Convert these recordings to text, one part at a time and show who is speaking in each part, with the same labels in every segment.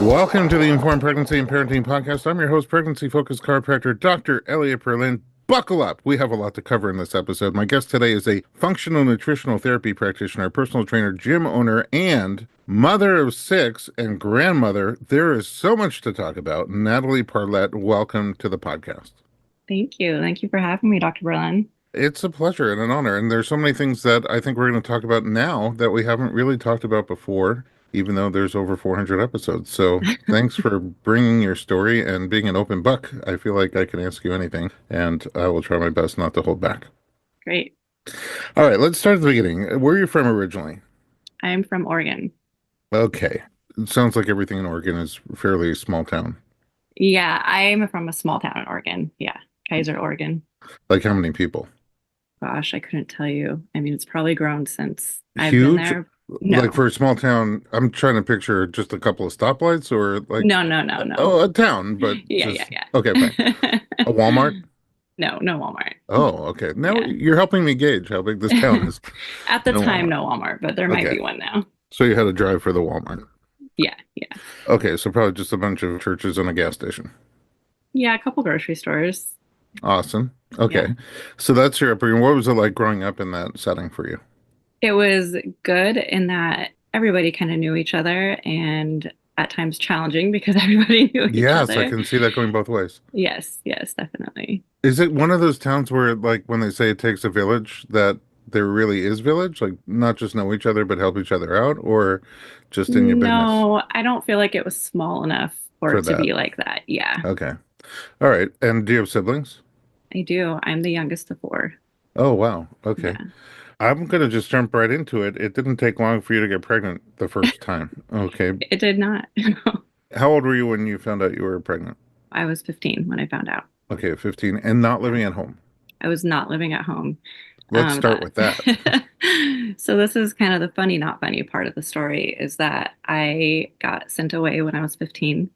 Speaker 1: Welcome to the Informed Pregnancy and Parenting Podcast. I'm your host, pregnancy-focused chiropractor, Dr. Elliot Berlin. Buckle up. We have a lot to cover in this episode. My guest today is a functional nutritional therapy practitioner, personal trainer, gym owner, and mother of 6 and grandmother. There is so much to talk about. Natalie Parlett, welcome to the podcast.
Speaker 2: Thank you. Thank you for having me, Dr. Berlin.
Speaker 1: It's a pleasure and an honor. And there's so many things that I think we're going to talk about now that we haven't really talked about before, even though there's over 400 episodes. So thanks for bringing your story and being an open book. I feel like I can ask you anything, and I will try my best not to hold back.
Speaker 2: Great.
Speaker 1: All right, let's start at the beginning. Where are you from originally?
Speaker 2: I'm from Oregon.
Speaker 1: Okay. It sounds like everything in Oregon is fairly small town.
Speaker 2: Yeah, I'm from a small town in Oregon. Yeah, Kaiser, Oregon.
Speaker 1: Like how many people?
Speaker 2: Gosh, I couldn't tell you. I mean, it's probably grown since I've been
Speaker 1: Huge?
Speaker 2: there.
Speaker 1: Like
Speaker 2: No,
Speaker 1: for a small town, I'm trying to picture just a couple of stoplights or like,
Speaker 2: no.
Speaker 1: oh, a town, but
Speaker 2: Yeah,
Speaker 1: just,
Speaker 2: yeah,
Speaker 1: okay, fine.
Speaker 2: yeah.
Speaker 1: A Walmart?
Speaker 2: No Walmart.
Speaker 1: Oh, okay. Now
Speaker 2: Yeah.
Speaker 1: you're helping me gauge how big this town is.
Speaker 2: At the
Speaker 1: No
Speaker 2: time,
Speaker 1: Walmart.
Speaker 2: no Walmart, but there might
Speaker 1: Okay.
Speaker 2: be one now.
Speaker 1: So you had to drive for the Walmart.
Speaker 2: Yeah, yeah.
Speaker 1: Okay, so probably just a bunch of churches and a gas station.
Speaker 2: Yeah, a couple grocery stores.
Speaker 1: Awesome.
Speaker 2: Yeah.
Speaker 1: Okay. So that's your upbringing. What was it like growing up in that setting for you?
Speaker 2: It was good in that everybody kind of knew each other and at times challenging because everybody knew each
Speaker 1: Yes, I
Speaker 2: other.
Speaker 1: can see that going both ways.
Speaker 2: Yes, definitely.
Speaker 1: Is it one of those towns where, like, when they say it takes a village, that there really is village? Like, not just know each other, but help each other out, or just in your business
Speaker 2: No, I don't feel like it was small enough for
Speaker 1: for
Speaker 2: it to
Speaker 1: that?
Speaker 2: be like that. Yeah,
Speaker 1: Okay. All right. And do you have siblings?
Speaker 2: I do. I'm the youngest of four.
Speaker 1: Oh, wow. Okay.
Speaker 2: Yeah.
Speaker 1: I'm going to just jump right into it. It didn't take long for you to get pregnant the first time. Okay.
Speaker 2: It did not.
Speaker 1: How old were you when you found out you were pregnant?
Speaker 2: I was 15 when I found out.
Speaker 1: Okay, 15, and not living at home.
Speaker 2: I was not living at home.
Speaker 1: Let's start with that.
Speaker 2: So this is kind of the funny, not funny part of the story is that I got sent away when I was 15.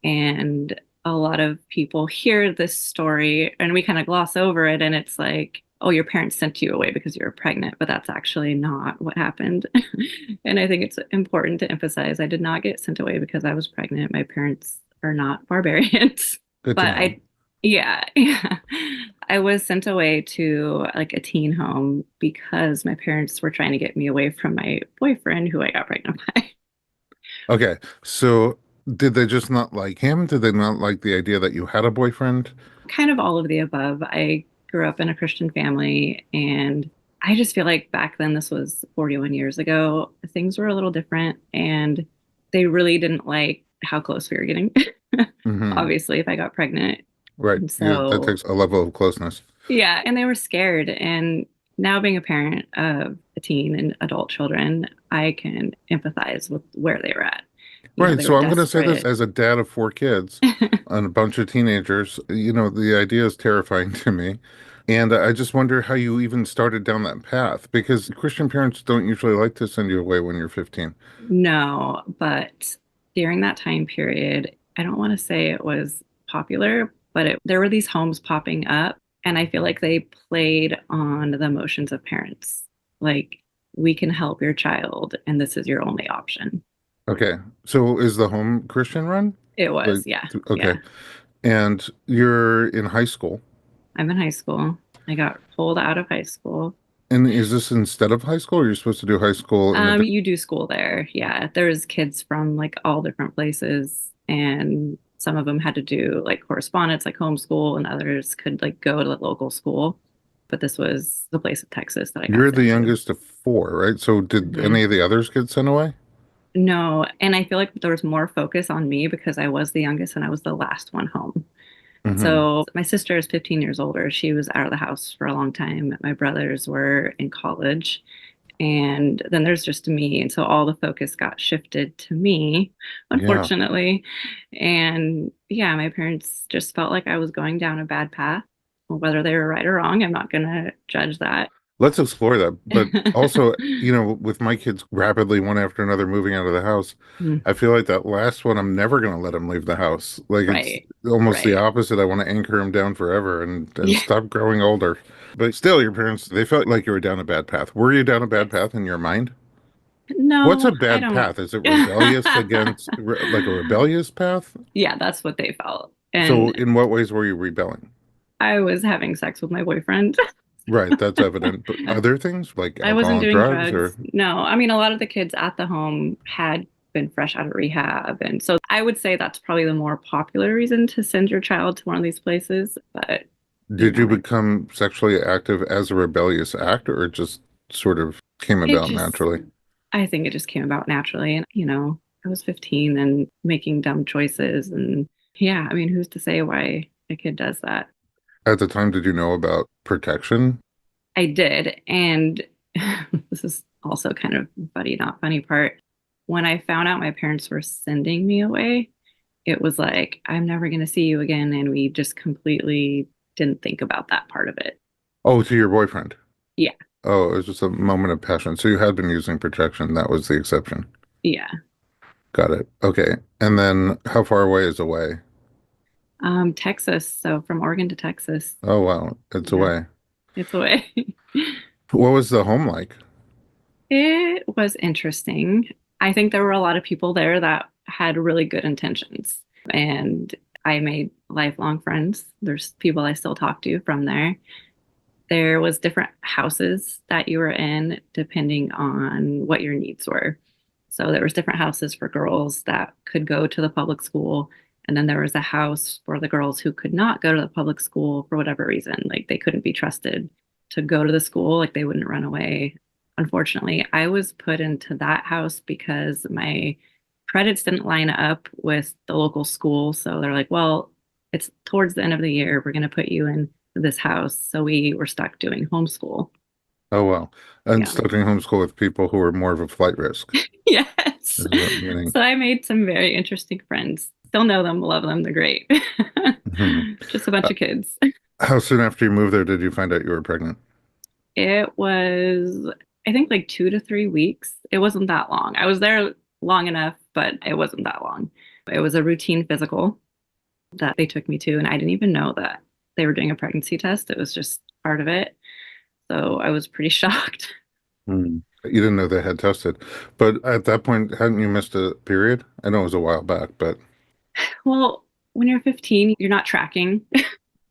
Speaker 2: And a lot of people hear this story and we kind of gloss over it. And it's like, oh, your parents sent you away because you were pregnant. But that's actually not what happened. And I think it's important to emphasize I did not get sent away because I was pregnant. My parents are not barbarians.
Speaker 1: Good to
Speaker 2: But
Speaker 1: know.
Speaker 2: yeah. I was sent away to like a teen home because my parents were trying to get me away from my boyfriend who I got pregnant by.
Speaker 1: Okay, so did they just not like him? Did they not like the idea that you had a boyfriend?
Speaker 2: Kind of all of the above. I grew up in a Christian family and I just feel like back then, this was 41 years ago, things were a little different and they really didn't like how close we were getting.
Speaker 1: Hmm.
Speaker 2: Obviously, if I got pregnant.
Speaker 1: Right.
Speaker 2: And
Speaker 1: Yeah, that
Speaker 2: so,
Speaker 1: takes a level of closeness.
Speaker 2: yeah, and they were scared. And now being a parent of a teen and adult children, I can empathize with where they were at.
Speaker 1: Right.
Speaker 2: They
Speaker 1: So
Speaker 2: were
Speaker 1: I'm going to say this
Speaker 2: desperate.
Speaker 1: as a dad of 4 kids and a bunch of teenagers. The idea is terrifying to me. And I just wonder how you even started down that path because Christian parents don't usually like to send you away when you're 15.
Speaker 2: No, but during that time period, I don't want to say it was popular, but there were these homes popping up, and I feel like they played on the emotions of parents. Like, we can help your child, and this is your only option.
Speaker 1: Okay. So is the home Christian run?
Speaker 2: It
Speaker 1: Like,
Speaker 2: was, yeah,
Speaker 1: okay.
Speaker 2: yeah.
Speaker 1: And you're in high school.
Speaker 2: I'm in high school. I got pulled out of high school.
Speaker 1: And is this instead of high school, or you're supposed to do high school in a
Speaker 2: You do school there. Yeah. There's kids from like all different places and some of them had to do like correspondence, like homeschool, and others could like go to the local school. But this was the place in Texas that I got
Speaker 1: You're the
Speaker 2: sent to.
Speaker 1: youngest of 4, right? So did
Speaker 2: Hmm.
Speaker 1: any of the others get sent away?
Speaker 2: No, and I feel like there was more focus on me because I was the youngest and I was the last one home.
Speaker 1: Hmm.
Speaker 2: So my sister is 15 years older. She was out of the house for a long time. My brothers were in college. And then there's just me. And so all the focus got shifted to me,
Speaker 1: Yeah.
Speaker 2: unfortunately. And yeah, my parents just felt like I was going down a bad path. Whether they were right or wrong, I'm not going to judge that.
Speaker 1: Let's explore that. But also, with my kids rapidly one after another moving out of the house,
Speaker 2: Mm,
Speaker 1: I feel like that last one, I'm never going to let them leave the house. Like it's
Speaker 2: right,
Speaker 1: almost the
Speaker 2: right.
Speaker 1: opposite. I want to anchor them down forever and
Speaker 2: Yeah,
Speaker 1: stop growing older. But still, your parents, they felt like you were down a bad path. Were you down a bad
Speaker 2: yes.
Speaker 1: path in your mind? What's a
Speaker 2: No, I
Speaker 1: bad
Speaker 2: don't.
Speaker 1: path? Is it rebellious against, like a rebellious path?
Speaker 2: Yeah, that's what they felt.
Speaker 1: So,
Speaker 2: And
Speaker 1: in what ways were you rebelling?
Speaker 2: I was having sex with my boyfriend.
Speaker 1: Right, that's evident. But other things like
Speaker 2: I
Speaker 1: alcohol
Speaker 2: wasn't
Speaker 1: and
Speaker 2: doing
Speaker 1: drugs, or
Speaker 2: drugs. No, I mean, a lot of the kids at the home had been fresh out of rehab. And so I would say that's probably the more popular reason to send your child to one of these places. But,
Speaker 1: did you
Speaker 2: it,
Speaker 1: become sexually active as a rebellious act, or it just sort of came
Speaker 2: it
Speaker 1: about
Speaker 2: just,
Speaker 1: naturally?
Speaker 2: I think it just came about naturally. And, I was 15 and making dumb choices. And yeah, I mean, who's to say why a kid does that?
Speaker 1: At the time, did you know about protection?
Speaker 2: I did. And this is also kind of funny, not funny part. When I found out my parents were sending me away, it was like, I'm never going to see you again. And we just completely didn't think about that part of it.
Speaker 1: Oh, to your boyfriend.
Speaker 2: Yeah.
Speaker 1: Oh, it was just a moment of passion. So you had been using protection. That was the exception.
Speaker 2: Yeah.
Speaker 1: Got it. Okay. And then how far away is away?
Speaker 2: Texas. So from Oregon to Texas.
Speaker 1: Oh, wow. It's
Speaker 2: Yeah,
Speaker 1: away.
Speaker 2: it's away.
Speaker 1: What was the home like?
Speaker 2: It was interesting. I think there were a lot of people there that had really good intentions. And I made lifelong friends. There's people I still talk to from there. There was different houses that you were in depending on what your needs were. So there was different houses for girls that could go to the public school, and then there was a house for the girls who could not go to the public school for whatever reason, like they couldn't be trusted to go to the school, like they wouldn't run away. Unfortunately, I was put into that house because my credits didn't line up with the local school. So they're like, well, it's towards the end of the year. We're going to put you in this house. So we were stuck doing homeschool.
Speaker 1: Oh, wow. And
Speaker 2: Yeah.
Speaker 1: studying homeschool with people who were more of a flight risk
Speaker 2: Yes.
Speaker 1: is what meaning.
Speaker 2: So I made some very interesting friends. Still know them, love them. They're great.
Speaker 1: Mhm.
Speaker 2: Just a bunch
Speaker 1: Uh,
Speaker 2: of kids.
Speaker 1: How soon after you moved there did you find out you were pregnant?
Speaker 2: It was, I think, like 2 to 3 weeks. It wasn't that long. I was there long enough, but it wasn't that long. It was a routine physical that they took me to, and I didn't even know that they were doing a pregnancy test. It was just part of it. So I was pretty shocked.
Speaker 1: Hmm. You didn't know they had tested. But at that point, hadn't you missed a period? I know it was a while back, but
Speaker 2: Well, when you're 15, you're not tracking.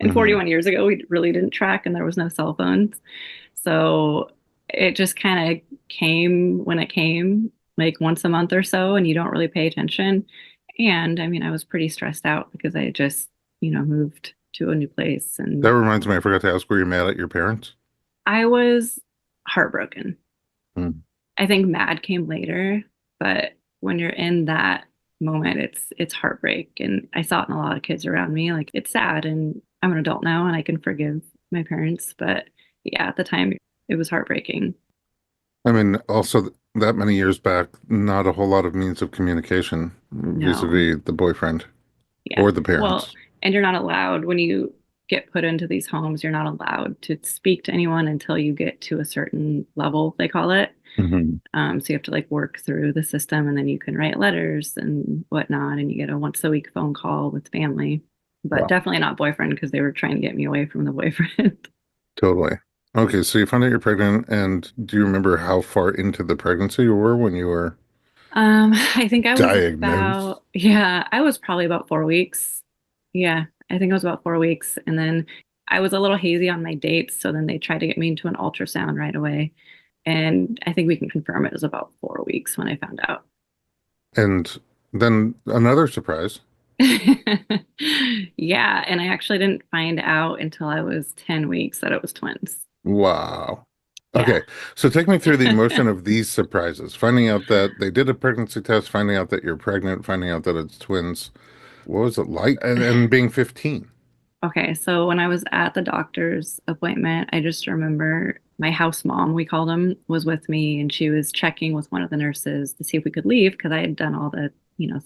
Speaker 2: And
Speaker 1: mhm.
Speaker 2: 41 years ago, we really didn't track and there was no cell phones. So it just kind of came when it came, like once a month or so, and you don't really pay attention. And I mean, I was pretty stressed out because I had just, moved to a new place and
Speaker 1: That reminds me, I forgot to ask, were you mad at your parents?
Speaker 2: I was heartbroken.
Speaker 1: Hmm.
Speaker 2: I think mad came later, but when you're in that moment, it's heartbreak. And I saw it in a lot of kids around me. Like it's sad, and I'm an adult now, and I can forgive my parents. But yeah, at the time, it was heartbreaking.
Speaker 1: I mean, also that many years back, not a whole lot of means of communication
Speaker 2: No,
Speaker 1: vis-a-vis the boyfriend
Speaker 2: yeah.
Speaker 1: or the
Speaker 2: Well,
Speaker 1: parents.
Speaker 2: and you're not allowed when you get put into these homes. You're not allowed to speak to anyone until you get to a certain level, they call it.
Speaker 1: Hmm.
Speaker 2: So you have to like work through the system and then you can write letters and whatnot. And you get a once a week phone call with family, but
Speaker 1: Wow,
Speaker 2: definitely not boyfriend because they were trying to get me away from the boyfriend.
Speaker 1: totally. Okay, so you found out you're pregnant, and do you remember how far into the pregnancy you were when you were
Speaker 2: I think I was
Speaker 1: diagnosed?
Speaker 2: about, yeah, I was probably about 4 weeks. Yeah, I think it was about 4 weeks. And then I was a little hazy on my dates. So then they tried to get me into an ultrasound right away. And I think we can confirm it was about 4 weeks when I found out.
Speaker 1: And then another surprise.
Speaker 2: Yeah, and I actually didn't find out until I was 10 weeks that it was twins.
Speaker 1: Wow.
Speaker 2: Yeah.
Speaker 1: Okay, so take me through the emotion of these surprises. Finding out that they did a pregnancy test, finding out that you're pregnant, finding out that it's twins. What was it like? And being 15.
Speaker 2: Okay, so when I was at the doctor's appointment, I just remember my house mom, we called him, was with me and she was checking with one of the nurses to see if we could leave because I had done all the,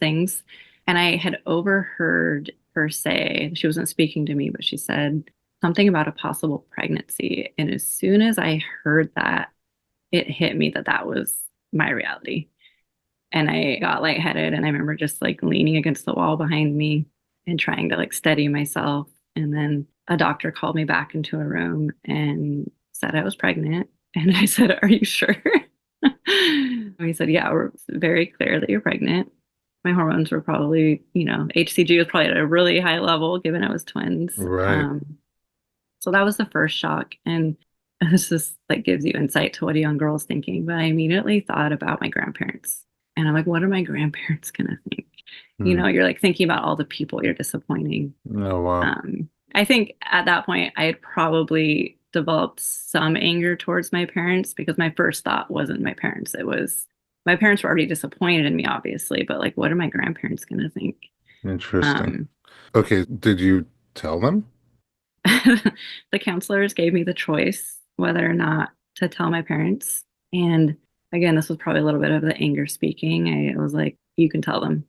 Speaker 2: things. And I had overheard her say, she wasn't speaking to me, but she said something about a possible pregnancy. And as soon as I heard that, it hit me that that was my reality. And I got lightheaded and I remember just like leaning against the wall behind me and trying to like steady myself. And then a doctor called me back into a room and said I was pregnant. And I said, "Are you sure?" He said, yeah, we're very clear that you're pregnant. My hormones were probably, HCG was probably at a really high level given it was twins.
Speaker 1: Right.
Speaker 2: So that was the first shock. And this just like gives you insight to what a young girl's thinking. But I immediately thought about my grandparents. And I'm like, what are my grandparents going to think?
Speaker 1: Hmm.
Speaker 2: You're like thinking about all the people you're disappointing.
Speaker 1: Oh, wow.
Speaker 2: I think at that point, I had probably developed some anger towards my parents because my first thought wasn't my parents. It was my parents were already disappointed in me, obviously, but like, what are my grandparents going to think?
Speaker 1: Interesting.
Speaker 2: Um,
Speaker 1: Okay. Did you tell them?
Speaker 2: the counselors gave me the choice whether or not to tell my parents. And again, this was probably a little bit of the anger speaking. I was like, you can tell them.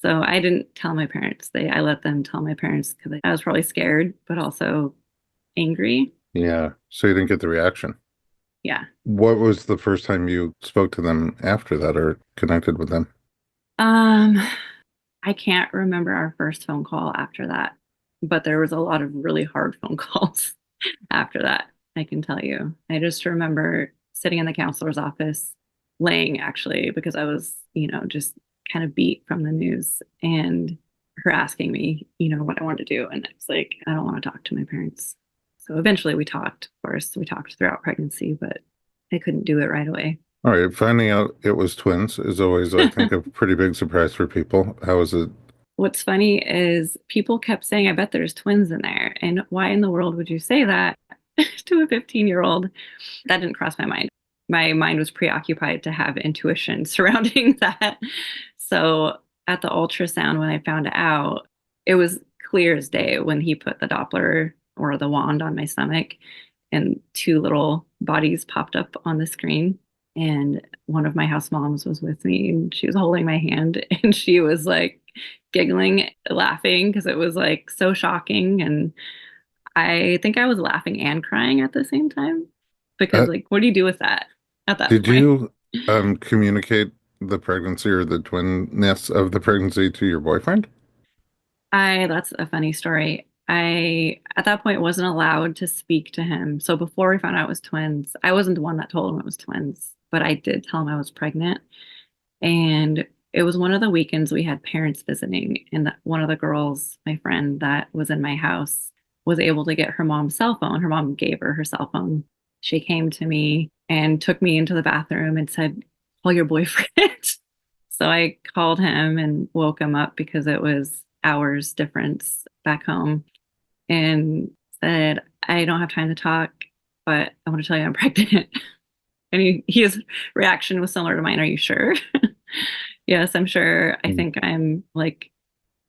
Speaker 2: So I didn't tell my parents. I let them tell my parents because I was probably scared, but also angry.
Speaker 1: Yeah. So you didn't get the reaction.
Speaker 2: Yeah.
Speaker 1: What was the first time you spoke to them after that or connected with them?
Speaker 2: Um, I can't remember our first phone call after that, but there was a lot of really hard phone calls after that, I can tell you. I just remember sitting in the counselor's office, laying actually, because I was, just kind of beat from the news and her asking me, what I wanted to do. And I was like, I don't want to talk to my parents. So eventually we talked, of course. We talked throughout pregnancy, but I couldn't do it right away.
Speaker 1: All right. Finding out it was twins is always, I think, a pretty big surprise for people. How was it?
Speaker 2: What's funny is people kept saying, I bet there's twins in there. And why in the world would you say that to a 15-year-old? That didn't cross my mind. My mind was preoccupied to have intuition surrounding that. So at the ultrasound, when I found out, it was clear as day when he put the Doppler or the wand on my stomach, and two little bodies popped up on the screen. And one of my house moms was with me and she was holding my hand and she was like giggling, laughing because it was like so shocking. And I think I was laughing and crying at the same time because,
Speaker 1: Uh,
Speaker 2: like, what do you do with that at that
Speaker 1: did
Speaker 2: point?
Speaker 1: you communicate the pregnancy or the twinness of the pregnancy to your boyfriend?
Speaker 2: That's a funny story. I, at that point, wasn't allowed to speak to him. So before we found out it was twins, I wasn't the one that told him it was twins, but I did tell him I was pregnant. And it was one of the weekends we had parents visiting, and one of the girls, my friend that was in my house, was able to get her mom's cell phone. Her mom gave her her cell phone. She came to me and took me into the bathroom and said, call your boyfriend. So I called him and woke him up because it was hours difference back home and said, I don't have time to talk, but I want to tell you I'm pregnant. And his reaction was similar to mine. Are you sure? Yes, I'm sure. I think I'm like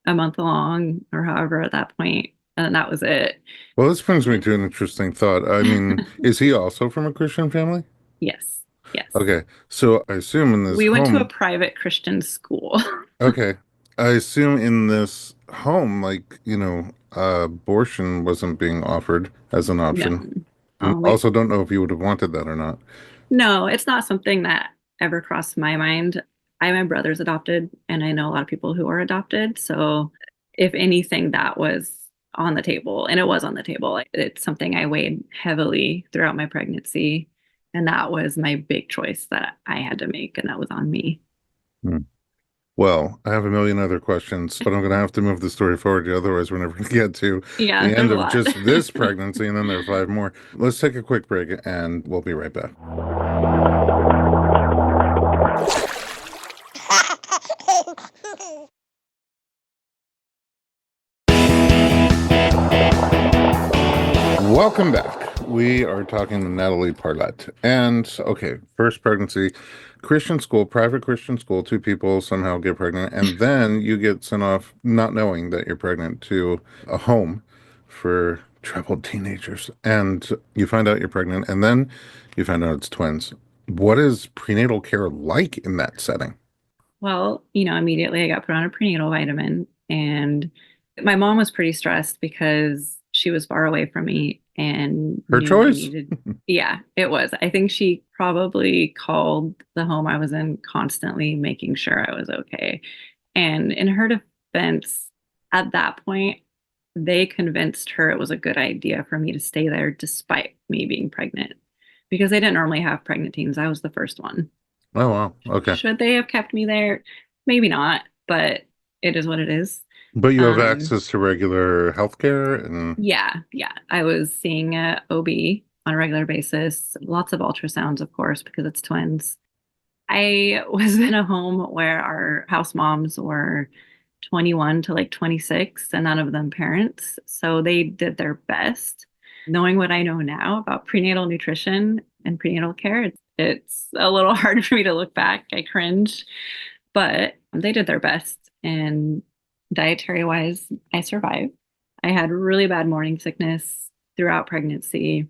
Speaker 2: a month along or however at that point, and that was it.
Speaker 1: Well, this brings me to an interesting thought. I mean, is he also from a Christian family?
Speaker 2: Yes, yes.
Speaker 1: Okay, so I assume in this
Speaker 2: We went to a
Speaker 1: home,
Speaker 2: private Christian school.
Speaker 1: okay, I assume in this home, like, abortion wasn't being offered as an
Speaker 2: No.
Speaker 1: option. And
Speaker 2: We
Speaker 1: also don't know if you would have wanted that or not.
Speaker 2: no, it's not something that ever crossed my mind. My brother's adopted, and I know a lot of people who are adopted. So, if anything, that was on the table, and it was on the table. It's something I weighed heavily throughout my pregnancy, and that was my big choice that I had to make, and that was on me.
Speaker 1: Hmm. Well, I have a million other questions, but I'm going to have to move the story forward. Otherwise, we're never going to get to
Speaker 2: Yeah,
Speaker 1: the
Speaker 2: there's
Speaker 1: end
Speaker 2: a
Speaker 1: of
Speaker 2: lot.
Speaker 1: just this pregnancy, and then there are five more. Let's take a quick break, and we'll be right back. Welcome back. We are talking to Natalie Parlett. And okay, first pregnancy, Christian school, private Christian school, two people somehow get pregnant, and then you get sent off not knowing that you're pregnant to a home for troubled teenagers. And you find out you're pregnant, and then you find out it's twins. What is prenatal care like in that setting?
Speaker 2: Well, immediately I got put on a prenatal vitamin, and my mom was pretty stressed because she was far away from me and
Speaker 1: Her
Speaker 2: knew I
Speaker 1: choice?
Speaker 2: needed. Yeah, it was. I think she probably called the home I was in constantly, making sure I was okay. And in her defense, at that point, they convinced her it was a good idea for me to stay there despite me being pregnant because they didn't normally have pregnant teens. I was the first one.
Speaker 1: Oh, wow. Okay.
Speaker 2: Should they have kept me there? Maybe not, but it is what it is.
Speaker 1: But you have
Speaker 2: Um,
Speaker 1: access to regular healthcare and
Speaker 2: yeah. I was seeing a OB on a regular basis, lots of ultrasounds, of course, because it's twins. I was in a home where our house moms were 21 to like 26, and none of them parents. So they did their best. Knowing what I know now about prenatal nutrition and prenatal care, it's a little hard for me to look back. I cringe, but they did their best. And dietary wise, I survived. I had really bad morning sickness throughout pregnancy.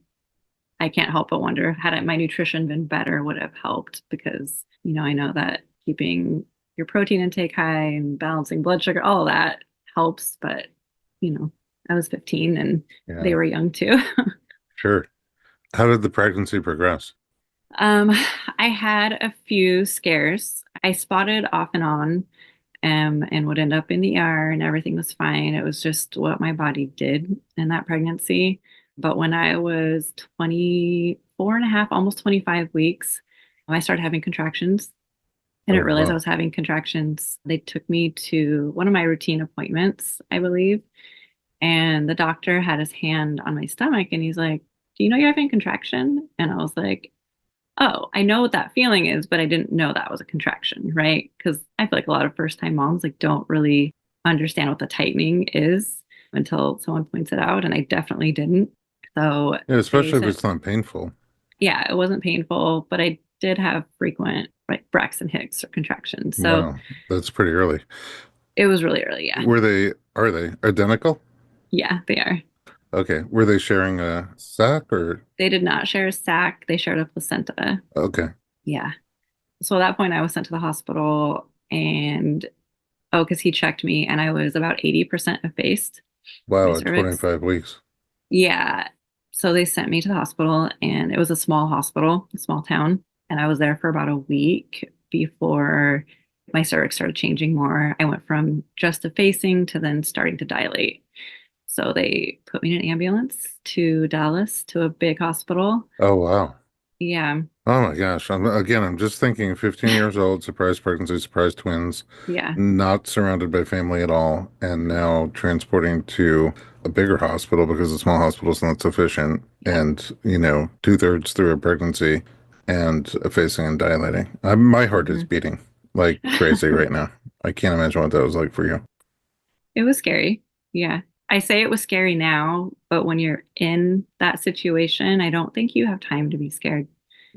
Speaker 2: I can't help but wonder had my nutrition been better, would it have helped? Because, I know that keeping your protein intake high and balancing blood sugar, all of that helps. But, you know, I was 15 and they
Speaker 1: yeah,
Speaker 2: were young too.
Speaker 1: sure. How did the pregnancy progress?
Speaker 2: Um, I had a few scares. I spotted off and on, and would end up in the ER and everything was fine. It was just what my body did in that pregnancy. But when I was 24 and a half, almost 25 weeks, I started having contractions. I
Speaker 1: Oh,
Speaker 2: didn't realize I
Speaker 1: wow.
Speaker 2: was having contractions. They took me to one of my routine appointments, I believe. And the doctor had his hand on my stomach and he's like, "Do you know you're having a contraction?" And I was like, "Oh, I know what that feeling is, but I didn't know that was a contraction," right? Because I feel like a lot of first time moms like don't really understand what the tightening is until someone points it out, and I definitely didn't. So
Speaker 1: Yeah,
Speaker 2: they
Speaker 1: especially if
Speaker 2: said,
Speaker 1: it's not painful.
Speaker 2: yeah, it wasn't painful, but I did have frequent like Braxton Hicks or contractions. So
Speaker 1: Wow, that's pretty early.
Speaker 2: it was really early. Yeah.
Speaker 1: Are they identical?
Speaker 2: Yeah, they are.
Speaker 1: Okay. Were they sharing a sack or?
Speaker 2: They did not share a sac, they shared a placenta.
Speaker 1: Okay.
Speaker 2: Yeah. So at that point, I was sent to the hospital and oh, because he checked me and I was about 80% effaced, my
Speaker 1: Wow, at
Speaker 2: cervix.
Speaker 1: 25 weeks.
Speaker 2: Yeah. So they sent me to the hospital and it was a small hospital, a small town. And I was there for about a week before my cervix started changing more. I went from just effacing to then starting to dilate. So they put me in an ambulance to Dallas to a big hospital.
Speaker 1: Oh, wow.
Speaker 2: Yeah.
Speaker 1: Oh my gosh. I'm just thinking 15 years old, surprise pregnancy, surprise twins,
Speaker 2: Yeah.
Speaker 1: not surrounded by family at all, and now transporting to a bigger hospital because a small hospital is not sufficient.
Speaker 2: Yep.
Speaker 1: And, two-thirds through a pregnancy and effacing and dilating. My heart is
Speaker 2: Mhm.
Speaker 1: beating like crazy right now. I can't imagine what that was like for you.
Speaker 2: It was scary. Yeah. I say it was scary now, but when you're in that situation, I don't think you have time to be scared.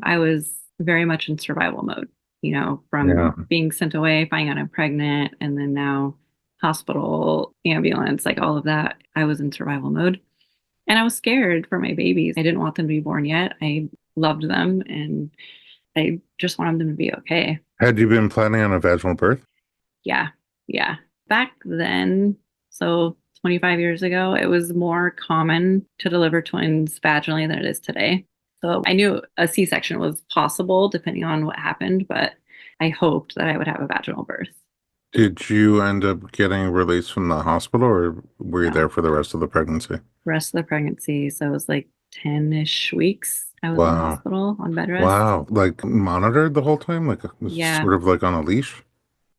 Speaker 2: I was very much in survival mode,
Speaker 1: Yeah.
Speaker 2: from being sent away, finding out I'm pregnant, and then now hospital, ambulance, like all of that. I was in survival mode. And I was scared for my babies. I didn't want them to be born yet. I loved them and I just wanted them to be okay.
Speaker 1: Had you been planning on a vaginal birth?
Speaker 2: Yeah. Yeah. Back then, so 25 years ago, it was more common to deliver twins vaginally than it is today. So I knew a C-section was possible depending on what happened, but I hoped that I would have a vaginal birth.
Speaker 1: Did you end up getting released from the hospital or were you
Speaker 2: No,
Speaker 1: there for the rest of the pregnancy?
Speaker 2: rest of the pregnancy. So it was like 10-ish weeks I was in the
Speaker 1: Wow.
Speaker 2: hospital on bed rest.
Speaker 1: Wow. Like monitored the whole time? Like
Speaker 2: Yeah.
Speaker 1: sort of like on a leash?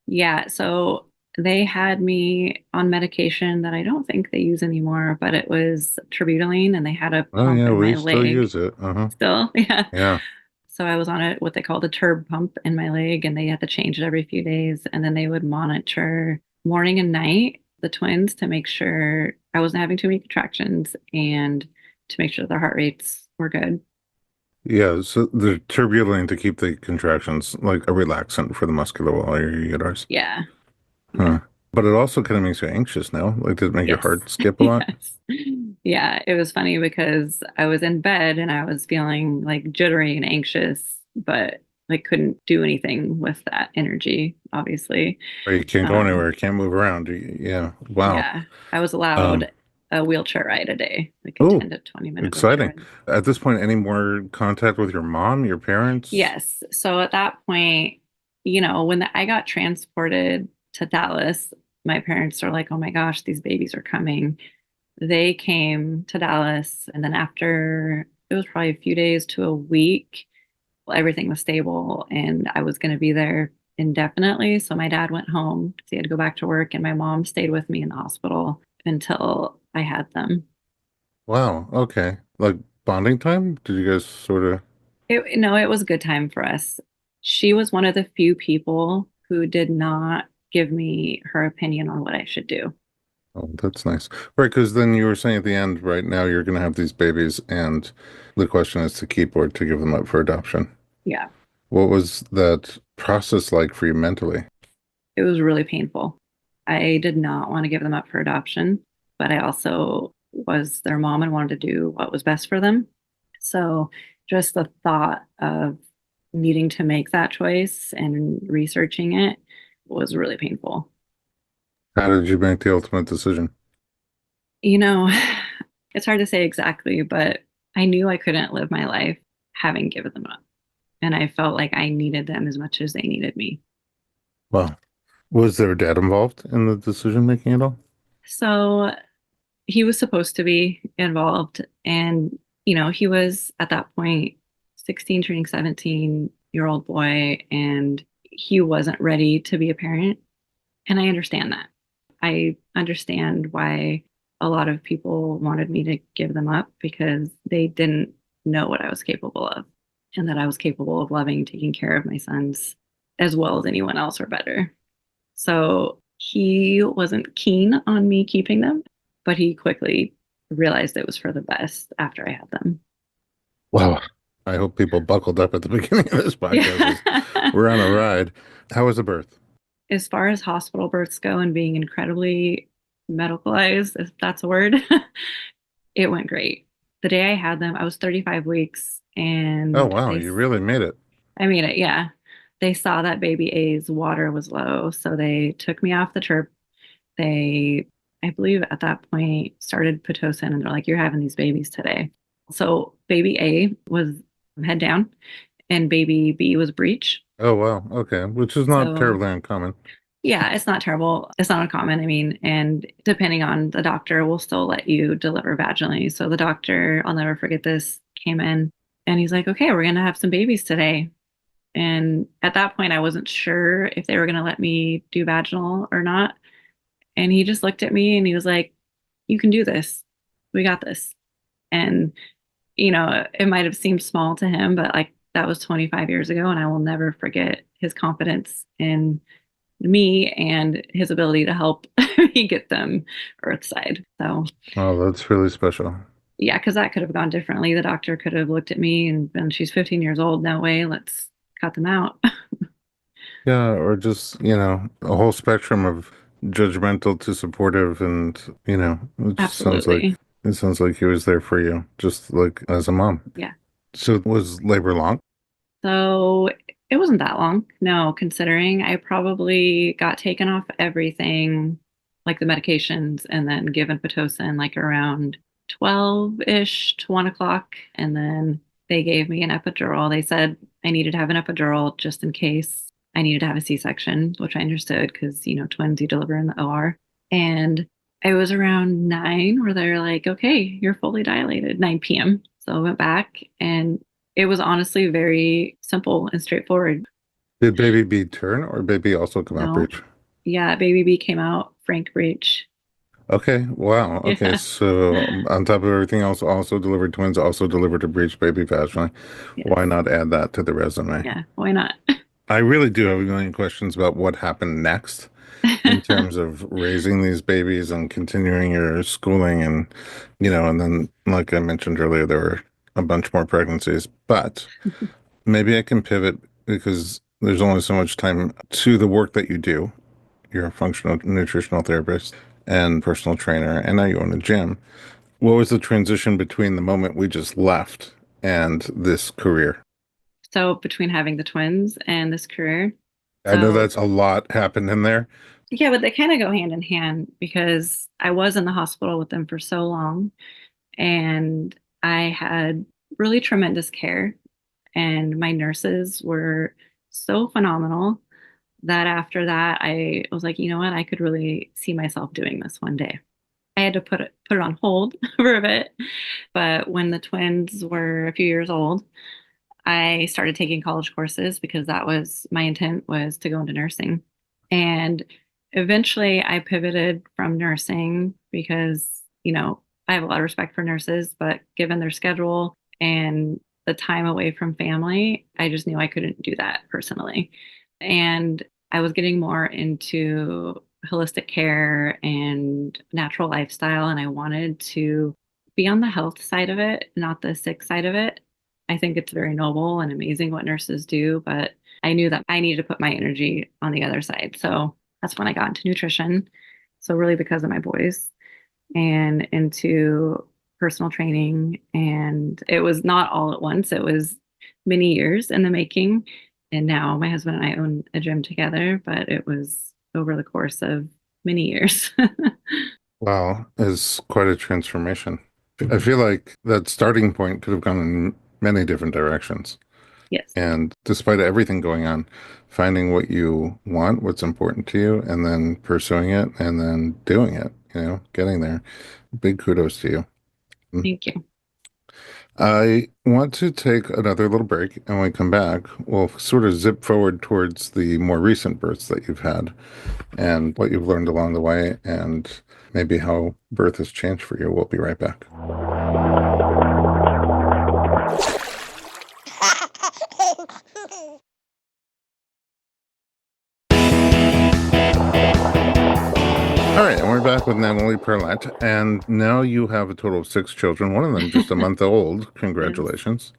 Speaker 2: Yeah. So they had me on medication that I don't think they use anymore, but it was terbutaline and they had a
Speaker 1: Oh
Speaker 2: pump
Speaker 1: yeah,
Speaker 2: in
Speaker 1: we
Speaker 2: my
Speaker 1: still
Speaker 2: leg
Speaker 1: use it. Uh-huh.
Speaker 2: still. Yeah.
Speaker 1: Yeah.
Speaker 2: So I was on it, what they call the turb pump in my leg, and they had to change it every few days. And then they would monitor morning and night the twins to make sure I wasn't having too many contractions and to make sure their heart rates were good.
Speaker 1: Yeah, so the turbulent to keep the contractions like a relaxant for the muscular wall of your uterus.
Speaker 2: Yeah. Yeah.
Speaker 1: Huh. But it also kind of makes you anxious now. Like, does it make your
Speaker 2: Yes.
Speaker 1: heart skip a lot?
Speaker 2: Yes. Yeah. It was funny because I was in bed and I was feeling like jittery and anxious, but like couldn't do anything with that energy, obviously.
Speaker 1: Or you can't go
Speaker 2: Um,
Speaker 1: anywhere, you can't move around. Yeah. Wow.
Speaker 2: yeah. I was
Speaker 1: Um,
Speaker 2: allowed a wheelchair ride a day, like a
Speaker 1: oh,
Speaker 2: 10 to 20-minute wheelchair
Speaker 1: exciting.
Speaker 2: ride.
Speaker 1: At this point, any more contact with your mom, your parents?
Speaker 2: Yes. So at that point, when I got transported to Dallas, my parents are like, "Oh my gosh, these babies are coming." They came to Dallas, and then after it was probably a few days to a week, everything was stable and I was going to be there indefinitely. So my dad went home because he had to go back to work, and my mom stayed with me in the hospital until I had them.
Speaker 1: Wow. Okay. Like bonding time? Did you guys sort of?
Speaker 2: No, it was a good time for us. She was one of the few people who did not give me her opinion on what I should do.
Speaker 1: Oh, that's nice. Right, because then you were saying at the end, right now you're going to have these babies, and the question is to keep or to give them up for adoption.
Speaker 2: Yeah,
Speaker 1: What was that process like for you mentally?
Speaker 2: it was really painful. I did not want to give them up for adoption, but I also was their mom and wanted to do what was best for them. So just the thought of needing to make that choice and researching it was really painful.
Speaker 1: How did you make the ultimate decision?
Speaker 2: You know, it's hard to say exactly, but I knew I couldn't live my life having given them up. And I felt like I needed them as much as they needed me.
Speaker 1: Well, was their dad involved in the decision making at all?
Speaker 2: So he was supposed to be involved. And, he was at that point 16, turning 17-year-old boy, and he wasn't ready to be a parent. And I understand that. I understand why a lot of people wanted me to give them up because they didn't know what I was capable of and that I was capable of loving and taking care of my sons as well as anyone else or better. So he wasn't keen on me keeping them, but he quickly realized it was for the best after I had them.
Speaker 1: Wow. I hope people buckled up at the beginning of this podcast.
Speaker 2: Yeah.
Speaker 1: We're on a ride. How was the birth?
Speaker 2: As far as hospital births go and being incredibly medicalized, if that's a word, it went great. The day I had them, I was 35 weeks
Speaker 1: Oh,
Speaker 2: and
Speaker 1: wow. You really made it.
Speaker 2: I made it. Yeah. They saw that baby A's water was low. So they took me off the chirp. They, I believe at that point, started Pitocin and they're like, you're having these babies today. So baby A was head down and baby B was breech.
Speaker 1: Oh, wow. Okay. Which is not
Speaker 2: So
Speaker 1: terribly uncommon.
Speaker 2: yeah, it's not terrible. It's not uncommon. I mean, and depending on the doctor, will still let you deliver vaginally. So the doctor, I'll never forget this, came in and he's like, okay, we're going to have some babies today. And at that point, I wasn't sure if they were going to let me do vaginal or not. And he just looked at me and he was like, you can do this. We got this. And, it might have seemed small to him, but like that was 25 years ago. And I will never forget his confidence in me and his ability to help me get them earthside. So
Speaker 1: Oh, that's really special.
Speaker 2: yeah, because that could have gone differently. The doctor could have looked at me and been, she's 15 years old. No way, let's cut them out.
Speaker 1: Yeah, or just, a whole spectrum of judgmental to supportive and, it just sounds like
Speaker 2: Absolutely.
Speaker 1: he was there for you, just like as a mom.
Speaker 2: Yeah.
Speaker 1: So was labor long?
Speaker 2: So it wasn't that long. No, considering I probably got taken off everything, like the medications, and then given Pitocin like around 12-ish to 1 o'clock. And then they gave me an epidural. They said I needed to have an epidural just in case I needed to have a C-section, which I understood because, twins you deliver in the OR. And it was around 9 where they're like, okay, you're fully dilated, 9 p.m. So I went back and it was honestly very simple and straightforward.
Speaker 1: Did baby B turn or baby also come out
Speaker 2: No,
Speaker 1: breech?
Speaker 2: yeah, baby B came out Frank breech.
Speaker 1: Okay, wow. Okay,
Speaker 2: Yeah,
Speaker 1: so on top of everything else, also delivered twins, also delivered a breech baby vaginally.
Speaker 2: yes,
Speaker 1: Why not add that to the resume?
Speaker 2: yeah. Why not?
Speaker 1: I really do have a million questions about what happened next in terms of raising these babies and continuing your schooling and then like I mentioned earlier, there were a bunch more pregnancies, but maybe I can pivot because there's only so much time to the work that you do. You're a functional nutritional therapist and personal trainer, and now you own a gym. What was the transition between the moment we just left and this career?
Speaker 2: So between having the twins and this career,
Speaker 1: I know
Speaker 2: so
Speaker 1: that's a lot happened in there.
Speaker 2: yeah, but they kind of go hand in hand because I was in the hospital with them for so long and I had really tremendous care and my nurses were so phenomenal that after that I was like, you know what, I could really see myself doing this one day. I had to put it on hold for a bit, but when the twins were a few years old, I started taking college courses because that was my intent, was to go into nursing. And eventually I pivoted from nursing because, I have a lot of respect for nurses, but given their schedule and the time away from family, I just knew I couldn't do that personally. And I was getting more into holistic care and natural lifestyle, and I wanted to be on the health side of it, not the sick side of it. I think it's very noble and amazing what nurses do, but I knew that I needed to put my energy on the other side. So that's when I got into nutrition. So, really, because of my boys and into personal training. And it was not all at once, it was many years in the making. And now my husband and I own a gym together, but it was over the course of many years.
Speaker 1: Wow, is quite a transformation. I feel like that starting point could have gone in many different directions.
Speaker 2: Yes.
Speaker 1: And despite everything going on, finding what you want, what's important to you, and then pursuing it and then doing it, getting there. Big kudos to you.
Speaker 2: Thank you.
Speaker 1: I want to take another little break, and when we come back, we'll sort of zip forward towards the more recent births that you've had and what you've learned along the way, and maybe how birth has changed for you. We'll be right back. All right, and we're back with Natalie Parlett, and now you have a total of 6 children, one of them just a month old. Congratulations.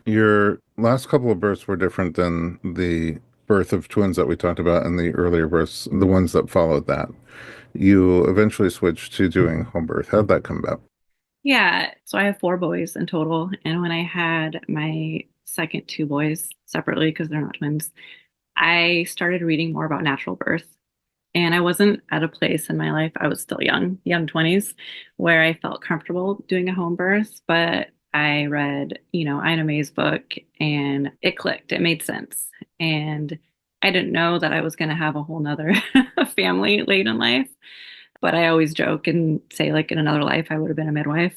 Speaker 1: Your last couple of births were different than the birth of twins that we talked about and the earlier births, the ones that followed that. You eventually switched to doing home birth. How'd that come about?
Speaker 2: Yeah. So I have 4 boys in total. And when I had my second 2 boys separately, because they're not twins, I started reading more about natural birth. And I wasn't at a place in my life, I was still young 20s, where I felt comfortable doing a home birth. But I read, Ina May's book and it clicked. It made sense. And I didn't know that I was going to have a whole nother family late in life. But I always joke and say, like, in another life, I would have been a midwife.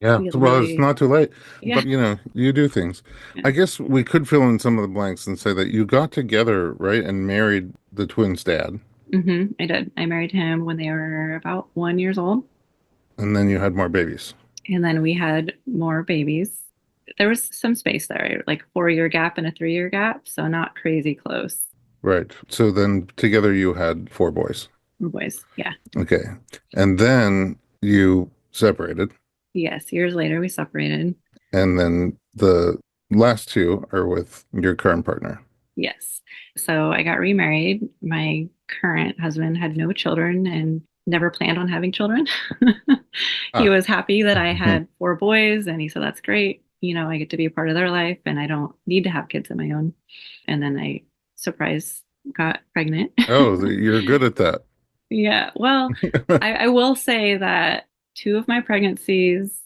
Speaker 1: Yeah,
Speaker 2: Because
Speaker 1: well, it's
Speaker 2: really,
Speaker 1: not too late,
Speaker 2: yeah.
Speaker 1: but you do things.
Speaker 2: Yeah.
Speaker 1: I guess we could fill in some of the blanks and say that you got together, right, and married the twins' dad,
Speaker 2: I did. I married him when they were about 1 years old.
Speaker 1: and then you had more babies.
Speaker 2: And then we had more babies. There was some space there, like 4 year gap and a 3 year gap. So not crazy close.
Speaker 1: Right. So then together you had 4 boys.
Speaker 2: Boys. Yeah.
Speaker 1: Okay. And then you separated,
Speaker 2: Yes. Years later, we separated.
Speaker 1: and then the last two are with your current partner.
Speaker 2: Yes. So I got remarried. My current husband had no children and never planned on having children. He
Speaker 1: Ah.
Speaker 2: was happy that I had 4 boys, and he said, "That's great. I get to be a part of their life and I don't need to have kids of my own." And then I, surprise, got pregnant.
Speaker 1: Oh, you're good at that.
Speaker 2: Yeah. Well, I will say that 2 of my pregnancies,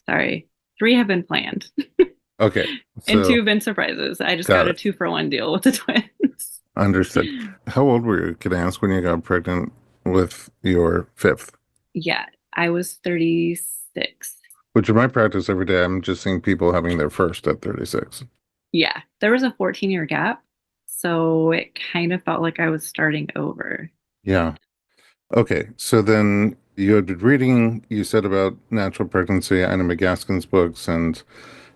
Speaker 2: sorry, 3 have been planned
Speaker 1: Okay.
Speaker 2: and 2
Speaker 1: So
Speaker 2: have been surprises. I just got
Speaker 1: got
Speaker 2: a
Speaker 1: it.
Speaker 2: 2-for-1 deal with the twins.
Speaker 1: Understood. How old were you? Can I ask when you got pregnant with your fifth?
Speaker 2: Yeah, I was 36.
Speaker 1: Which in my practice every day, I'm just seeing people having their first at 36.
Speaker 2: Yeah, there was a 14-year gap. So it kind of felt like I was starting over.
Speaker 1: Yeah. Okay. So then you had been reading, you said about natural pregnancy, Ina McGaskin's books, and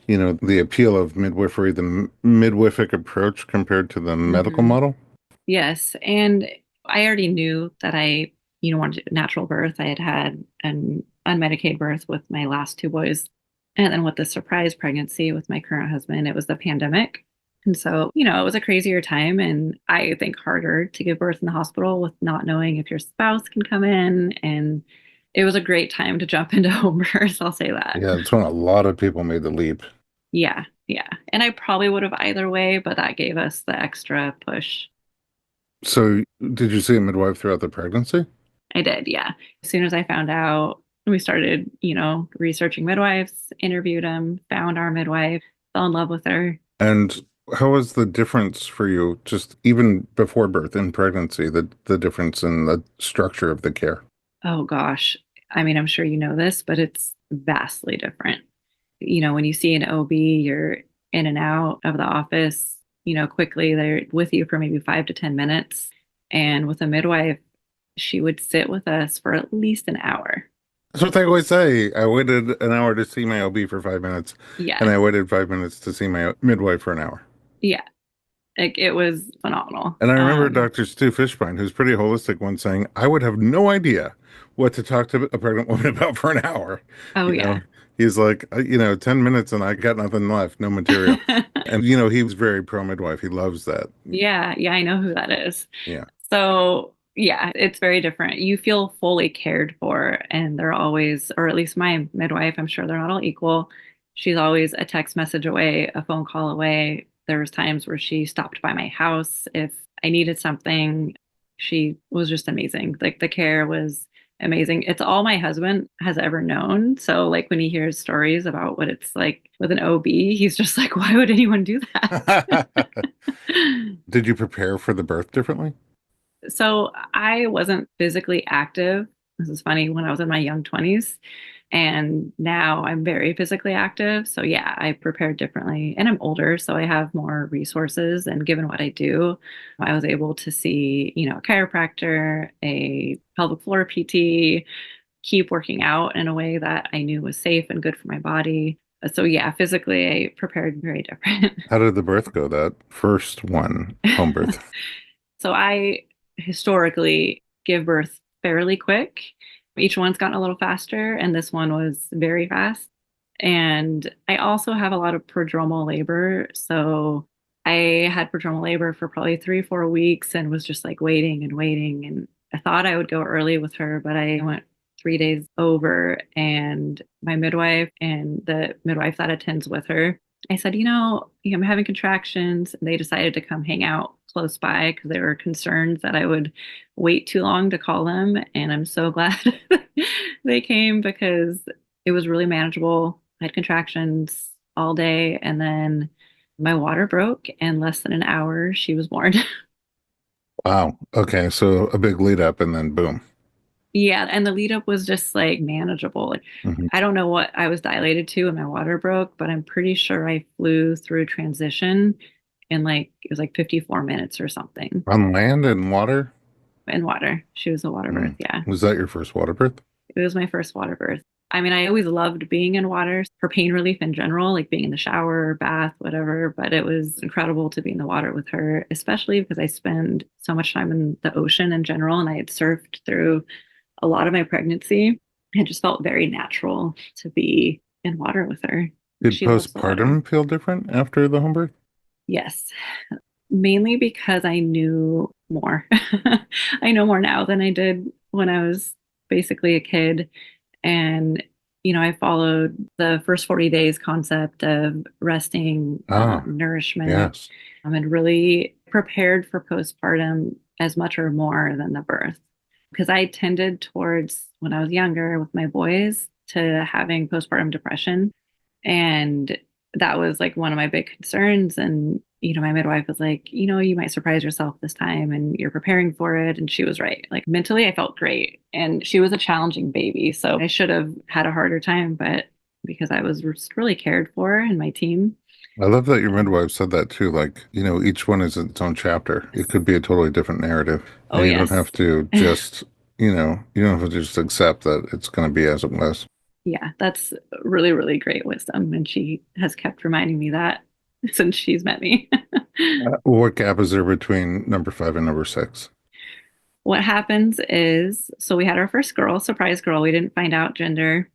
Speaker 1: the appeal of midwifery, the midwific approach compared to the medical
Speaker 2: hmm
Speaker 1: model.
Speaker 2: Yes. And I already knew that I, wanted natural birth. I had had an unmedicated birth with my last 2 boys. And then with the surprise pregnancy with my current husband, it was the pandemic. And so, it was a crazier time, and I think harder to give birth in the hospital with not knowing if your spouse can come in. And it was a great time to jump into home birth. I'll say that.
Speaker 1: Yeah, that's when a lot of people made the leap.
Speaker 2: Yeah. Yeah. And I probably would have either way, but that gave us the extra push.
Speaker 1: So did you see a midwife throughout the pregnancy?
Speaker 2: I did. Yeah. As soon as I found out, we started, researching midwives, interviewed them, found our midwife, fell in love with her.
Speaker 1: And how was the difference for you, just even before birth in pregnancy, the difference in the structure of the care?
Speaker 2: Oh gosh. I mean, I'm sure you know this, but it's vastly different. When you see an OB, you're in and out of the office, quickly. They're with you for maybe 5 to 10 minutes. And with a midwife, she would sit with us for at least an hour.
Speaker 1: That's what they always say. I waited an hour to see my OB for 5 minutes, and
Speaker 2: Yeah.
Speaker 1: I waited 5 minutes to see my midwife for an hour.
Speaker 2: Yeah. Like it was phenomenal.
Speaker 1: And I remember Dr. Stu Fishbein, who's pretty holistic, once saying, I would have no idea what to talk to a pregnant woman about for an hour.
Speaker 2: Oh,
Speaker 1: You
Speaker 2: yeah.
Speaker 1: know, he's like, 10 minutes and I got nothing left, no material. And, he was very pro midwife. He loves that.
Speaker 2: Yeah. Yeah. I know who that is.
Speaker 1: Yeah.
Speaker 2: So, yeah, it's very different. You feel fully cared for, and they're always, or at least my midwife, I'm sure they're not all equal. She's always a text message away, a phone call away. There was times where she stopped by my house if I needed something. She was just amazing. Like the care was amazing. It's all my husband has ever known. So like when he hears stories about what it's like with an OB, he's just like, why would anyone do that?
Speaker 1: Did you prepare for the birth differently?
Speaker 2: So I wasn't physically active. This is funny when I was in my young 20s. And now I'm very physically active. So yeah, I prepared differently. And I'm older, so I have more resources. And given what I do, I was able to see, a chiropractor, a pelvic floor PT, keep working out in a way that I knew was safe and good for my body. So yeah, physically I prepared very different.
Speaker 1: How did the birth go? That first one, home birth.
Speaker 2: So I historically give birth fairly quick. Each one's gotten a little faster, and this one was very fast. And I also have a lot of prodromal labor. So I had prodromal labor for probably 3, 4 weeks and was just like waiting and waiting. And I thought I would go early with her, but I went 3 days over. And my midwife and the midwife that attends with her, I said, I'm having contractions. And they decided to come hang out close by because they were concerned that I would wait too long to call them. And I'm so glad they came because it was really manageable. I had contractions all day. And then my water broke, and less than an hour, she was born.
Speaker 1: Wow. Okay. So a big lead up and then boom.
Speaker 2: Yeah, and the lead up was just like manageable. Like,
Speaker 1: Mhm.
Speaker 2: I don't know what I was dilated to and my water broke, but I'm pretty sure I flew through transition in like it was like 54 minutes or something
Speaker 1: On land and water?
Speaker 2: in water. She was a water birth,
Speaker 1: Mm.
Speaker 2: yeah.
Speaker 1: Was that your first water birth?
Speaker 2: It was my first water birth. I mean, I always loved being in water for pain relief in general, like being in the shower, bath, whatever, but it was incredible to be in the water with her, especially because I spend so much time in the ocean in general and I had surfed through a lot of my pregnancy. It just felt very natural to be in water with her.
Speaker 1: Did
Speaker 2: She loves the water.
Speaker 1: postpartum feel different after the home birth?
Speaker 2: Yes, mainly because I knew more. I know more now than I did when I was basically a kid. And, I followed the first 40 days concept of resting,
Speaker 1: Ah,
Speaker 2: nourishment,
Speaker 1: yes.
Speaker 2: and really prepared for postpartum as much or more than the birth. Because I tended towards, when I was younger with my boys, to having postpartum depression. And that was like one of my big concerns. And, my midwife was like, you might surprise yourself this time and you're preparing for it. And she was right. Like mentally, I felt great. And she was a challenging baby. So I should have had a harder time, but because I was just really cared for and my team.
Speaker 1: I love that your
Speaker 2: um,
Speaker 1: midwife said that too. Like, each one is its own chapter. It could be a totally different narrative.
Speaker 2: oh,
Speaker 1: And you don't
Speaker 2: yes.
Speaker 1: have to just, you don't have to just accept that it's going to be as it was.
Speaker 2: Yeah, that's really, really great wisdom. And she has kept reminding me that since she's met me.
Speaker 1: What gap is there between number five and number six?
Speaker 2: What happens is, so we had our first girl, surprise girl. We didn't find out gender.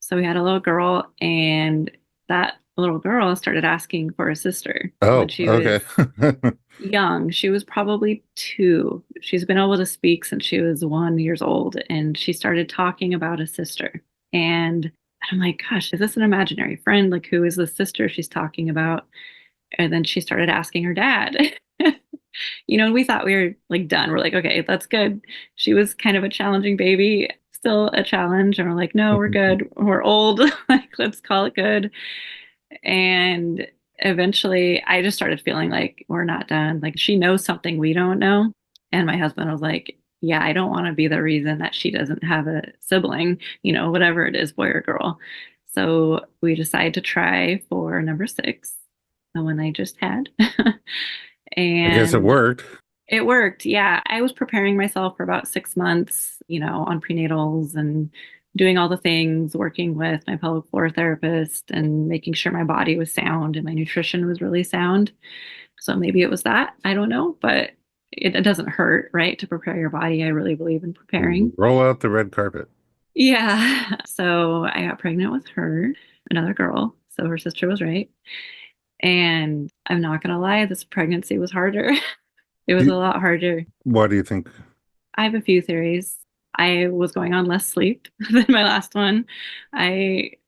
Speaker 2: So we had a little girl, and that little girl started asking for a sister when
Speaker 1: Oh,
Speaker 2: she
Speaker 1: okay.
Speaker 2: was young. She was probably 2. She's been able to speak since she was 1 years old, and she started talking about a sister. And I'm like, gosh, is this an imaginary friend? Like, who is this sister she's talking about? And then she started asking her dad. We thought we were like done. We're like, okay, that's good. She was kind of a challenging baby, still a challenge. And we're like, no, we're good. We're old. Like, let's call it good. And eventually I just started feeling like we're not done. Like, she knows something we don't know. And my husband was like, yeah, I don't want to be the reason that she doesn't have a sibling, whatever it is, boy or girl. So we decided to try for number 6. the one I just had.
Speaker 1: I guess it
Speaker 2: And
Speaker 1: worked.
Speaker 2: it worked. Yeah. I was preparing myself for about 6 months, on prenatals and doing all the things, working with my pelvic floor therapist and making sure my body was sound and my nutrition was really sound. So maybe it was that. I don't know, but it doesn't hurt, right? To prepare your body. I really believe in preparing.
Speaker 1: Roll out the red carpet.
Speaker 2: Yeah. So I got pregnant with her, another girl. So her sister was right. And I'm not going to lie, this pregnancy was harder. It was a
Speaker 1: Do,
Speaker 2: lot harder.
Speaker 1: why do you think?
Speaker 2: I have a few theories. I was going on less sleep than my last one.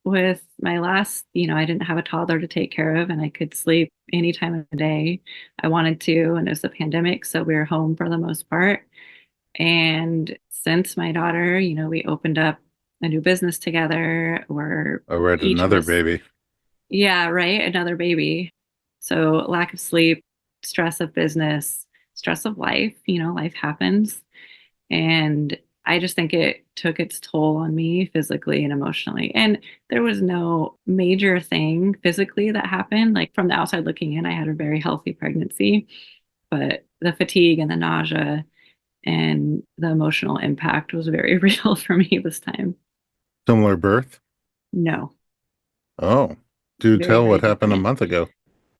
Speaker 2: With my last, I didn't have a toddler to take care of and I could sleep any time of the day I wanted to. And it was the pandemic. So we were home for the most part. And since my daughter, we opened up a new business together where
Speaker 1: I read
Speaker 2: each of
Speaker 1: another
Speaker 2: us,
Speaker 1: baby.
Speaker 2: yeah, right, another baby. So lack of sleep, stress of business, stress of life, life happens. And I just think it took its toll on me physically and emotionally. And there was no major thing physically that happened. Like from the outside looking in, I had a very healthy pregnancy, but the fatigue and the nausea and the emotional impact was very real for me this time.
Speaker 1: Similar birth?
Speaker 2: No,
Speaker 1: Oh, do
Speaker 2: very,
Speaker 1: tell
Speaker 2: very
Speaker 1: what happened a
Speaker 2: different.
Speaker 1: month ago.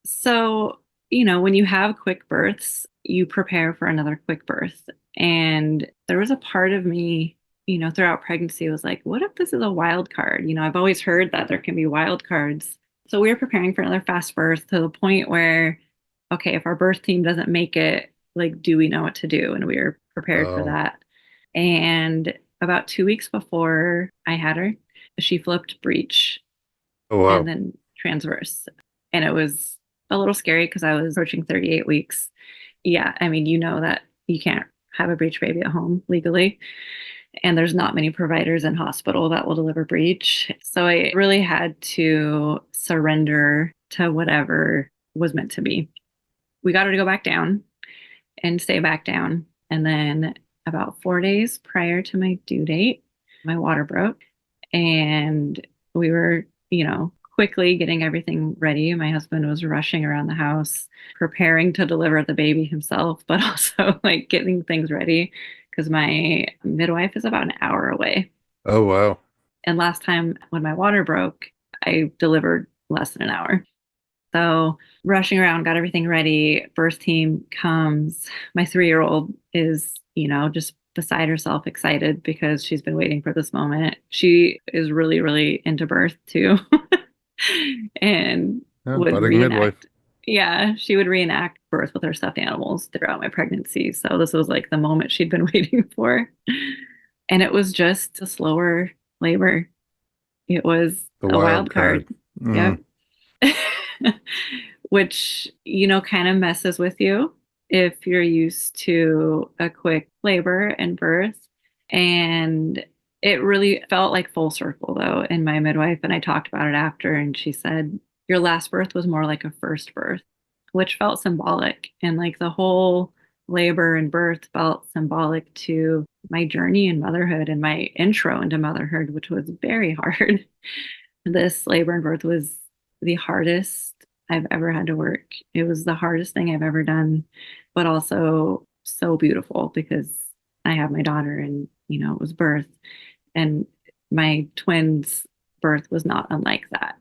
Speaker 2: So, when you have quick births, you prepare for another quick birth. And there was a part of me, throughout pregnancy was like, what if this is a wild card? I've always heard that there can be wild cards. So we were preparing for another fast birth to the point where, okay, if our birth team doesn't make it, like, do we know what to do? And we were prepared for
Speaker 1: Oh,
Speaker 2: that. And about 2 weeks before I had her, she flipped breech
Speaker 1: oh
Speaker 2: and
Speaker 1: wow.
Speaker 2: then transverse. And it was a little scary because I was approaching 38 weeks. Yeah, I mean, that you can't have a breech baby at home legally. And there's not many providers in hospital that will deliver breech. So I really had to surrender to whatever was meant to be. We got her to go back down and stay back down. And then about 4 days prior to my due date, my water broke and we were, quickly getting everything ready. My husband was rushing around the house, preparing to deliver the baby himself, but also like getting things ready because my midwife is about an hour away.
Speaker 1: Oh wow.
Speaker 2: And last time when my water broke, I delivered less than an hour. So rushing around, got everything ready. Birth team comes. My 3-year-old is, just beside herself, excited because she's been waiting for this moment. She is really, really into birth too. And
Speaker 1: Yeah,
Speaker 2: would
Speaker 1: budding midwife.
Speaker 2: reenact. Yeah, she would reenact birth with her stuffed animals throughout my pregnancy. So this was like the moment she'd been waiting for. And it was just a slower labor. It was
Speaker 1: The
Speaker 2: a
Speaker 1: wild
Speaker 2: wild
Speaker 1: card.
Speaker 2: card.
Speaker 1: Mm.
Speaker 2: Yep. Which, kind of messes with you if you're used to a quick labor and birth. And it really felt like full circle, though. And my midwife and I talked about it after, and she said, your last birth was more like a first birth, which felt symbolic. And like the whole labor and birth felt symbolic to my journey in motherhood and my intro into motherhood, which was very hard. This labor and birth was the hardest I've ever had to work. It was the hardest thing I've ever done, but also so beautiful because I have my daughter and, it was birth. And my twins' birth was not unlike that.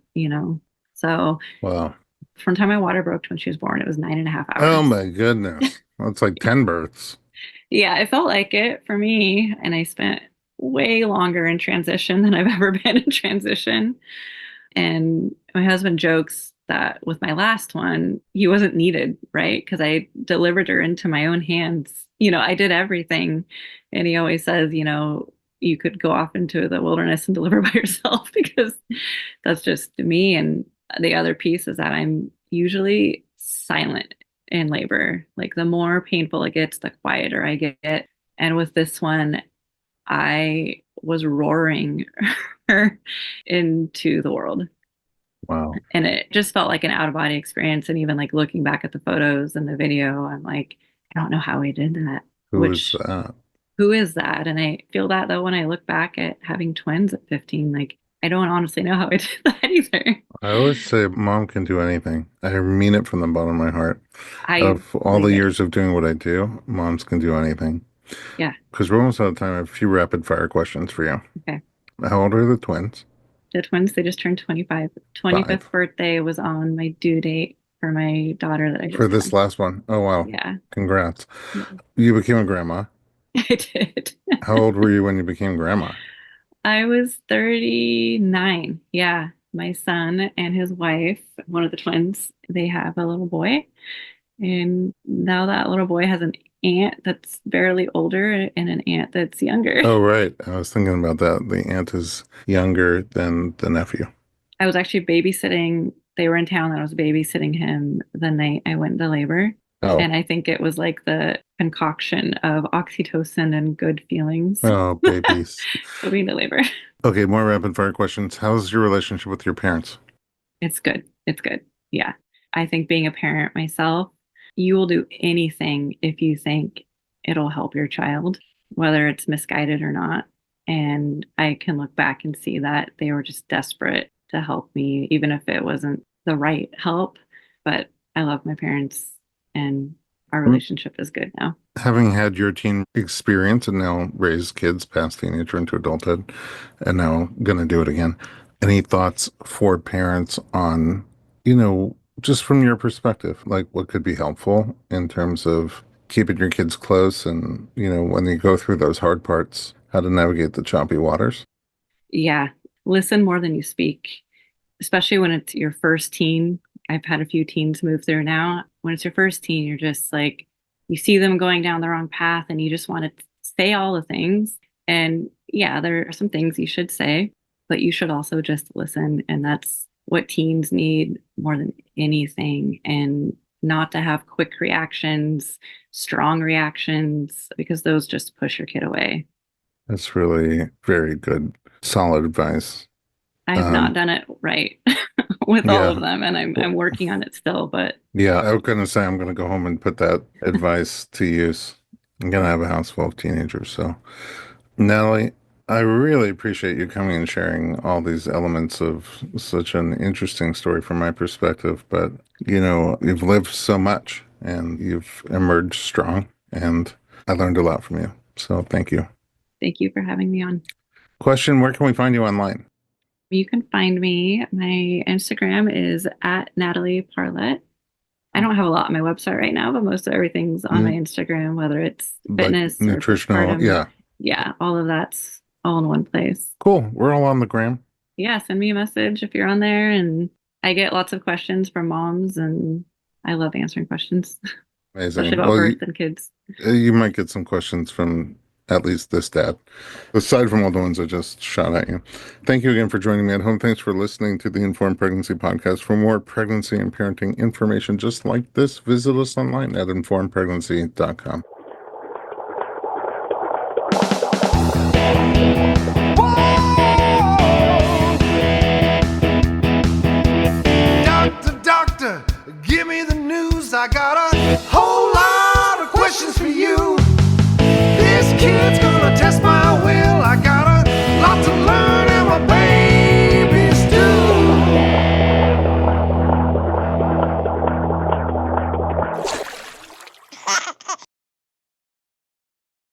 Speaker 2: So
Speaker 1: Wow.
Speaker 2: from the time my water broke to when she was born, it was 9.5 hours.
Speaker 1: Oh my goodness. That's like 10 births.
Speaker 2: Yeah, it felt like it for me. And I spent way longer in transition than I've ever been in transition. And my husband jokes that with my last one, he wasn't needed, right? Because I delivered her into my own hands. I did everything. And he always says, you could go off into the wilderness and deliver by yourself because that's just me. And the other piece is that I'm usually silent in labor. Like the more painful it gets, the quieter I get. And with this one, I was roaring her into the world.
Speaker 1: Wow.
Speaker 2: And it just felt like an out of body experience. And even like looking back at the photos and the video, I'm like, I don't know how I did that.
Speaker 1: Who is
Speaker 2: Which,
Speaker 1: that?
Speaker 2: who is that? And I feel that though when I look back at having twins at 15, like I don't honestly know how I did that either.
Speaker 1: I always say mom can do anything. I mean it from the bottom of my heart.
Speaker 2: I
Speaker 1: Of all the
Speaker 2: believe it.
Speaker 1: years of doing what I do, moms can do anything.
Speaker 2: Yeah.
Speaker 1: Because we're almost out of time. I have a few rapid fire questions for you.
Speaker 2: Okay.
Speaker 1: How old are the twins?
Speaker 2: The twins, they just turned 25. 25th
Speaker 1: Five.
Speaker 2: birthday was on my due date for my daughter that I
Speaker 1: For
Speaker 2: just
Speaker 1: this
Speaker 2: had.
Speaker 1: last one. Oh, wow.
Speaker 2: Yeah.
Speaker 1: Congrats.
Speaker 2: Yeah.
Speaker 1: You became a grandma.
Speaker 2: I did.
Speaker 1: How old were you when you became grandma?
Speaker 2: I was 39. Yeah. My son and his wife, one of the twins, they have a little boy. And now that little boy has an aunt that's barely older and an aunt that's younger.
Speaker 1: Oh, right. I was thinking about that. The aunt is younger than the nephew.
Speaker 2: I was actually babysitting. They were in town and I was babysitting him the night I went into labor.
Speaker 1: Oh,
Speaker 2: And I think it was like the concoction of oxytocin and good feelings
Speaker 1: oh, babies.
Speaker 2: going into labor.
Speaker 1: Okay, more rapid fire questions. How's your relationship with your parents?
Speaker 2: It's good. It's good. Yeah. I think being a parent myself, you will do anything if you think it'll help your child, whether it's misguided or not. And I can look back and see that they were just desperate to help me, even if it wasn't the right help. But I love my parents and our relationship is good now.
Speaker 1: Having had your teen experience and now raised kids past teenager into adulthood and now gonna do it again, any thoughts for parents on, just from your perspective, like what could be helpful in terms of keeping your kids close and, when they go through those hard parts, how to navigate the choppy waters?
Speaker 2: Yeah. Listen more than you speak, especially when it's your first teen. I've had a few teens move through now. When it's your first teen, you're just like, you see them going down the wrong path and you just want to say all the things. And yeah, there are some things you should say, but you should also just listen. And that's what teens need more than anything. And not to have quick reactions, strong reactions, because those just push your kid away.
Speaker 1: That's really very good, solid advice.
Speaker 2: I have not
Speaker 1: Um,
Speaker 2: done it right with all of
Speaker 1: yeah.
Speaker 2: them, and I'm working on it still. But
Speaker 1: Yeah, I was gonna say I'm gonna go home and put that advice to use. I'm gonna have a house full of teenagers. So, Natalie, I really appreciate you coming and sharing all these elements of such an interesting story from my perspective. But, you've lived so much and you've emerged strong, and I learned a lot from you. So, thank you.
Speaker 2: thank you for having me on.
Speaker 1: Question, where can we find you online?
Speaker 2: You can find me. My Instagram is at Natalie Parlett. I don't have a lot on my website right now, but most of everything's on my
Speaker 1: Mm,
Speaker 2: Instagram, whether it's
Speaker 1: Like
Speaker 2: fitness or
Speaker 1: nutritional.
Speaker 2: postpartum.
Speaker 1: Yeah,
Speaker 2: Yeah, all of that's all in one place.
Speaker 1: cool. We're all on the gram.
Speaker 2: Yeah, send me a message if you're on there. And I get lots of questions from moms, and I love answering questions, especially
Speaker 1: Amazing.
Speaker 2: about
Speaker 1: Well,
Speaker 2: birth and kids.
Speaker 1: you might get some questions from at least this dad, aside from all the ones I just shot at you. Thank you again for joining me at home. Thanks for listening to the Informed Pregnancy Podcast. For more pregnancy and parenting information just like this, visit us online at informedpregnancy.com.